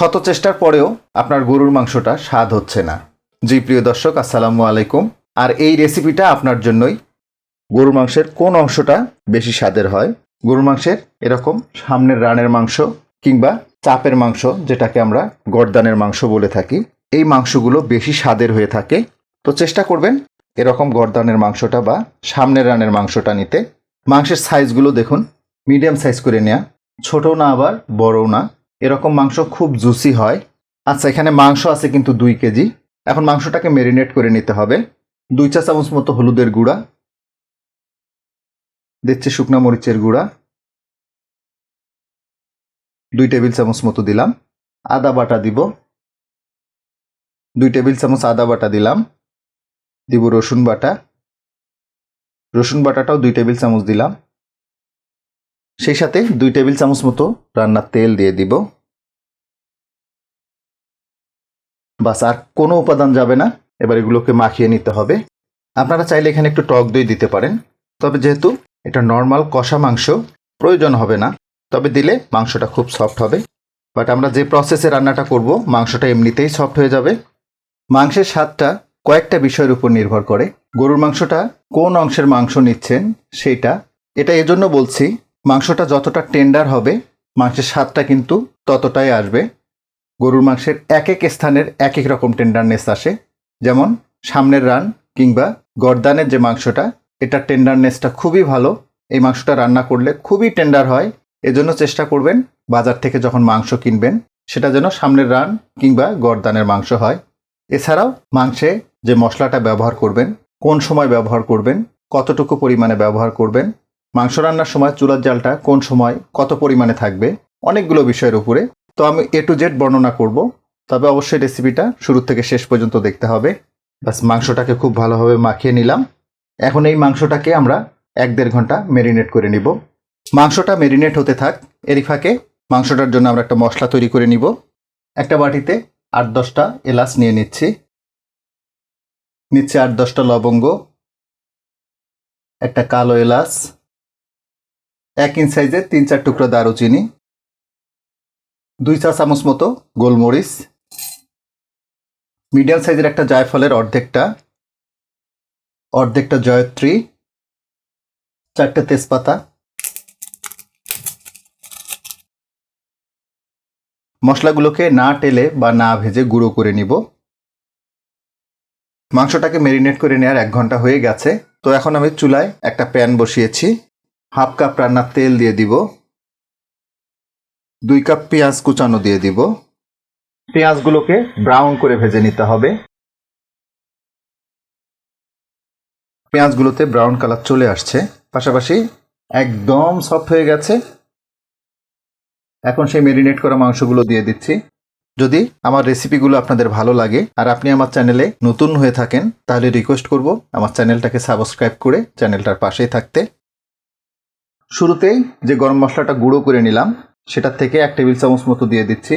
শত চেষ্টার পরেও আপনার গরুর মাংসটা স্বাদ হচ্ছে না। জি প্রিয় দর্শক, আসসালামু আলাইকুম। আর এই রেসিপিটা আপনার জন্যই। গরুর মাংসের কোন অংশটা বেশি স্বাদের হয়? গরুর মাংসের এরকম সামনের রানের মাংস কিংবা চাপের মাংস, যেটাকে আমরা গর্দানের মাংস বলে থাকি, এই মাংসগুলো বেশি স্বাদের হয়ে থাকে। তো চেষ্টা করবেন এরকম গর্দানের মাংসটা বা সামনের রানের মাংসটা নিতে। মাংসের সাইজগুলো দেখুন, মিডিয়াম সাইজ করে নেওয়া, ছোটও না আবার বড়ও না। এরকম মাংস খুব জুসি হয়। আচ্ছা, এখানে মাংস আছে কিন্তু 2 কেজি। এখন মাংসটাকে ম্যারিনেট করে নিতে হবে। 2 চা চামচ মতো হলুদের গুঁড়া দিচ্ছি, শুকনো মরিচের গুঁড়া 2 টেবিল চামচ মতো দিলাম। আদা বাটা দিব 2 টেবিল চামচ আদা বাটা দিলাম। দিব রসুন বাটা, রসুন বাটাটাও 2 টেবিল চামচ দিলাম। সেই সাথে 2 টেবিল চামচ মতো রান্নার তেল দিয়ে দিব। বাস, আর কোনো উপাদান যাবে না। এবার এগুলোকে মাখিয়ে নিতে হবে। আপনারা চাইলে এখানে একটু টক দই দিতে পারেন, তবে যেহেতু এটা নর্মাল কষা মাংস, প্রয়োজন হবে না। তবে দিলে মাংসটা খুব সফট হবে। বাট আমরা যে প্রসেসে রান্নাটা করব, মাংসটা এমনিতেই সফট হয়ে যাবে। মাংসের স্বাদটা কয়েকটা বিষয়ের উপর নির্ভর করে। গরুর মাংসটা কোন অংশের মাংস নিচ্ছেন সেটা। এটা এজন্য বলছি, মাংসটা যতটা টেন্ডার হবে, মাংসের স্বাদটা কিন্তু ততটাই আসবে। গরুর মাংসের এক এক স্থানের এক এক রকম টেন্ডারনেস আসে। যেমন সামনের রান কিংবা গর্দানের যে মাংসটা, এটার টেন্ডারনেসটা খুবই ভালো। এই মাংসটা রান্না করলে খুবই টেন্ডার হয়। এজন্য চেষ্টা করবেন বাজার থেকে যখন মাংস কিনবেন, সেটা যেন সামনের রান কিংবা গর্দানের মাংস হয়। এছাড়াও মাংসে যে মশলাটা ব্যবহার করবেন, কোন সময় ব্যবহার করবেন, কতটুকু পরিমাণে ব্যবহার করবেন, মাংস রান্নার সময় চুলার জালটা কোন সময় কত পরিমাণে থাকবে, অনেকগুলো বিষয়ের উপরে। তো আমি A to Z বর্ণনা করব, তবে অবশ্যই রেসিপিটা শুরু থেকে শেষ পর্যন্ত দেখতে হবে। বাস, মাংসটাকে খুব ভালোভাবে মাখিয়ে নিলাম। এখন এই মাংসটাকে আমরা 1-1.5 ঘন্টা ম্যারিনেট করে নিব। মাংসটা ম্যারিনেট হতে থাক, এরই ফাঁকে মাংসটার জন্য আমরা একটা মশলা তৈরি করে নিব। একটা বাটিতে 8-10টা এলাচ নিয়ে নিচ্ছি 8-10টা লবঙ্গ, একটা কালো এলাচ, 1 ইঞ্চ সাইজের 3-4 টুকরো দারুচিনি, 2 চা চামচ মতো গোলমরিচ, মিডিয়াম সাইজের একটা জায়ফলের অর্ধেকটা জয়ত্রী, 4টে তেজপাতা। মশলাগুলোকে না টেলে বা না ভেজে গুঁড়ো করে নিব। মাংসটাকে ম্যারিনেট করে নেওয়ার 1 ঘন্টা হয়ে গেছে। তো এখন আমি চুলায় একটা প্যান বসিয়েছি। 1/2 কাপ রান্নার তেল দিয়ে দিব। 2 কাপ পেঁয়াজ কুচানো দিয়ে দিব। পেঁয়াজগুলোকে ব্রাউন করে ভেজে নিতে হবে। পেঁয়াজগুলোতে ব্রাউন কালার চলে আসছে, পাশাপাশি একদম সফট হয়ে গেছে। এখন সেই ম্যারিনেট করা মাংসগুলো দিয়ে দিচ্ছি। যদি আমার রেসিপিগুলো আপনাদের ভালো লাগে আর আপনি আমার চ্যানেলে নতুন হয়ে থাকেন, তাহলে রিকোয়েস্ট করব আমার চ্যানেলটাকে সাবস্ক্রাইব করে চ্যানেলটার পাশেই থাকতে। শুরুতেই যে গরম মশলাটা গুঁড়ো করে নিলাম, সেটার থেকে 1 টেবিল চামচ মতো দিয়ে দিচ্ছি।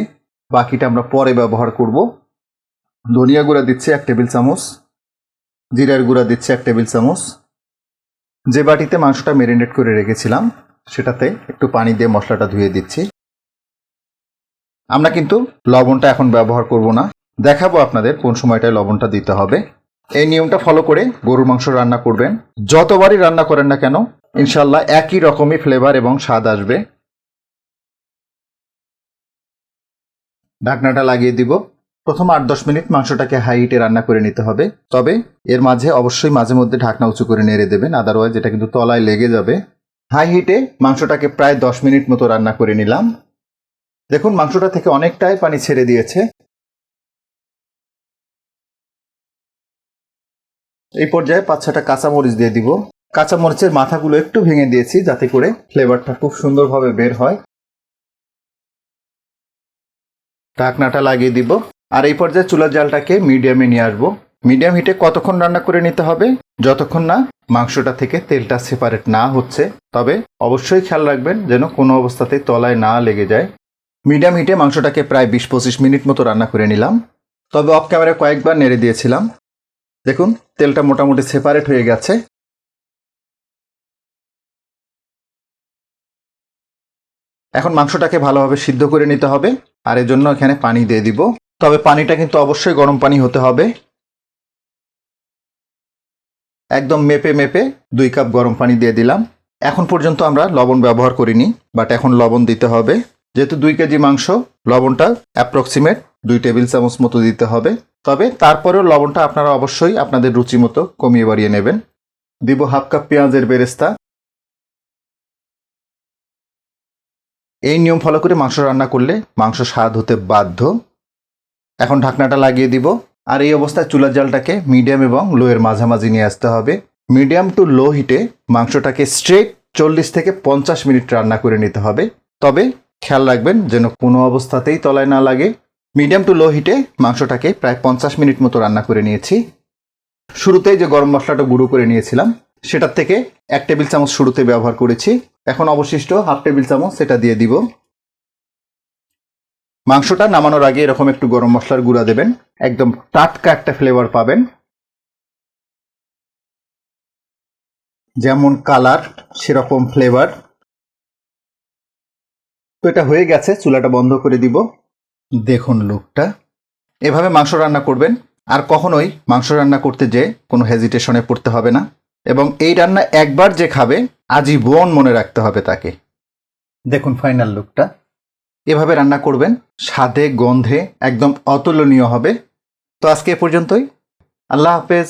বাকিটা আমরা পরে ব্যবহার করব। ধনিয়া গুঁড়া দিচ্ছি 1 টেবিল চামচ, জিরার গুঁড়া দিচ্ছি 1 টেবিল চামচ। যে বাটিতে মাংসটা ম্যারিনেট করে রেখেছিলাম, সেটাতে একটু পানি দিয়ে মশলাটা ধুয়ে দিচ্ছি। আমরা কিন্তু লবণটা এখন ব্যবহার করব না, দেখাবো আপনাদের কোন সময়টায় লবণটা দিতে হবে। এই নিয়মটা ফলো করে গরুর মাংস রান্না করবেন। যতবারই রান্না করেন না কেন, ইনশাল্লাহ একই রকমই ফ্লেভার এবং স্বাদ আসবে। ঢাকনাটা লাগিয়ে দিব। প্রথম 8-10 মিনিট মাংসটাকে হাই হিটে রান্না করে নিতে হবে। তবে এর মাঝে অবশ্যই মাঝে মধ্যে ঢাকনা উঁচু করে নেড়ে দেবেন, আদারওয়াইজ এটা কিন্তু তলায় লেগে যাবে। হাই হিটে মাংসটাকে প্রায় 10 মিনিট মতো রান্না করে নিলাম। দেখুন, মাংসটা থেকে অনেকটাই পানি ছেড়ে দিয়েছে। এই পর্যায়ে 5-6টা কাঁচামরিচ দিয়ে দিব। কাঁচামরিচের মাথাগুলো একটু ভেঙে দিয়েছি, যাতে করে ফ্লেভারটা খুব সুন্দরভাবে বের হয়। ঢাকনাটা লাগিয়ে দিব। আর এই পর্যায়ে চুলার জালটাকে মিডিয়ামে নিয়ে আসবো। মিডিয়াম হিটে কতক্ষণ রান্না করে নিতে হবে? যতক্ষণ না মাংসটা থেকে তেলটা সেপারেট না হচ্ছে। তবে অবশ্যই খেয়াল রাখবেন যেন কোনো অবস্থাতেই তলায় না লেগে যায়। মিডিয়াম হিটে মাংসটাকে প্রায় 20-25 মিনিট মতো রান্না করে নিলাম। তবে অফ ক্যামেরায় কয়েকবার নেড়ে দিয়েছিলাম। দেখুন, তেলটা মোটামুটি সেপারেট হয়ে গেছে। এখন মাংসটাকে ভালোভাবে সিদ্ধ করে নিতে হবে, আর এর জন্য এখানে পানি দিয়ে দিব। তবে পানিটা কিন্তু অবশ্যই গরম পানি হতে হবে। একদম মেপে মেপে 2 কাপ গরম পানি দিয়ে দিলাম। এখন পর্যন্ত আমরা লবণ ব্যবহার করিনি, বাট এখন লবণ দিতে হবে। যেহেতু 2 কেজি মাংস, লবণটা অ্যাপ্রক্সিমেট 2 টেবিল চামচ মতো দিতে হবে। তবে তারপরেও লবণটা আপনারা অবশ্যই আপনাদের রুচি মতো কমিয়ে বাড়িয়ে নেবেন। দিব 1/2 কাপ পেঁয়াজের বেরেস্তা। এই নিয়ম ফলো করে মাংস রান্না করলে মাংস স্বাদ হতে বাধ্য। এখন ঢাকনাটা লাগিয়ে দিব, আর এই অবস্থায় চুলার জালটাকে মিডিয়াম এবং লো এর মাঝামাঝি নিয়ে আসতে হবে। মিডিয়াম টু লো হিটে মাংসটাকে স্ট্রেট 40 থেকে 50 মিনিট রান্না করে নিতে হবে। তবে খেয়াল রাখবেন যেন কোনো অবস্থাতেই তলায় না লাগে। মিডিয়াম টু লো হিটে মাংসটাকে প্রায় 50 মিনিট মতো রান্না করে নিয়েছি। শুরুতেই যে গরম মশলাটা গুঁড়ো করে নিয়েছিলাম সেটার থেকে 1 টেবিল চামচ শুরুতে ব্যবহার করেছি। এখন অবশিষ্ট 1/2 টেবিল চামচ সেটা দিয়ে দিব। মাংসটা নামানোর আগে এরকম একটু গরম মশলার গুঁড়া দেবেন, একদম টাটকা একটা ফ্লেভার পাবেন। যেমন কালার সেরকম ফ্লেভার। তো এটা হয়ে গেছে, চুলাটা বন্ধ করে দিব। দেখুন লুকটা। এভাবে মাংস রান্না করবেন, আর কখনোই মাংস রান্না করতে যেয়ে কোনো হেজিটেশনে পড়তে হবে না। এবং এই রান্না একবার যে খাবে আজীবন মনে রাখতে হবে তাকে। দেখুন ফাইনাল লুকটা। এভাবে রান্না করবেন, স্বাদে গন্ধে একদম অতুলনীয় হবে। তো আজকে এ পর্যন্তই। আল্লাহ হাফেজ।